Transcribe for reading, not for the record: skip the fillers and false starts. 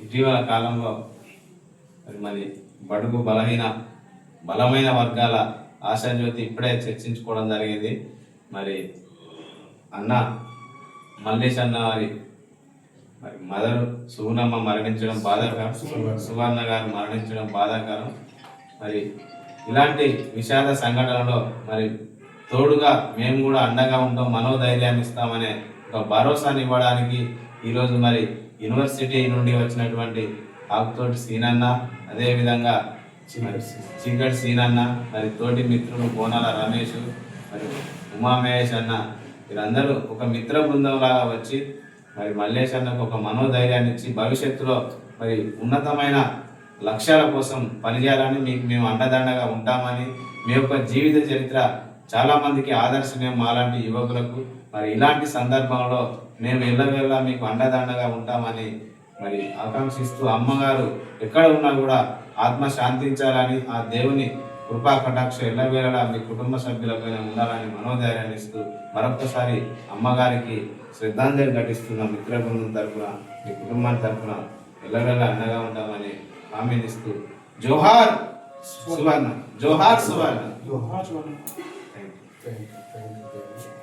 ఇటీవల కాలంలో మరి బడుగు బలమైన వర్గాల ఆశాజ్యోతి ఇప్పుడే చర్చించుకోవడం జరిగింది. మరి అన్న మల్లేష్ అన్న మరి మదరు సుగుణమ్మ మరణించడం బాధాకరం, సువర్ణ గారు మరణించడం బాధాకరం. మరి ఇలాంటి విషాద సంఘటనలో మరి తోడుగా మేము కూడా అండగా ఉంటాం, మనోధైర్యాన్ని ఇస్తామనే ఒక భరోసాని ఇవ్వడానికి ఈరోజు మరి యూనివర్సిటీ నుండి వచ్చినటువంటి ఆకుతోటి సీనన్న, అదేవిధంగా చీకటి సీనన్న, మరి తోటి మిత్రులు బోనాల రమేష్, మరి ఉమామహేష్ అన్న, వీరందరూ ఒక మిత్ర బృందంలాగా వచ్చి మరి మల్లేష్ అన్నకు ఒక మనోధైర్యాన్ని ఇచ్చి భవిష్యత్తులో మరి ఉన్నతమైన లక్ష్యాల కోసం పనిచేయాలని మీకు మేము అండదండగా ఉంటామని, మీ యొక్క జీవిత చరిత్ర చాలామందికి ఆదర్శనీయం మాలాంటి యువకులకు. మరి ఇలాంటి సందర్భంలో మేము ఎల్లవేళ మీకు అండదండగా ఉంటామని మరి ఆకాంక్షిస్తూ, అమ్మగారు ఎక్కడ ఉన్నా కూడా ఆత్మ శాంతించాలని, ఆ దేవుని కృపా కటాక్ష ఎల్లవేళలా మీ కుటుంబ సభ్యులపైన ఉండాలని మనోధైర్యాన్ని ఇస్తూ మరొకసారి అమ్మగారికి శ్రద్ధాంజలి ఘటిస్తున్న మిత్ర బృందం తరఫున, మీ కుటుంబాన్ని తరఫున ఎల్లవేళ అండగా ఉంటామని హామీనిస్తూ జోహార్ సువర్ణ, జోహార్ సువర్ణ. Thank you.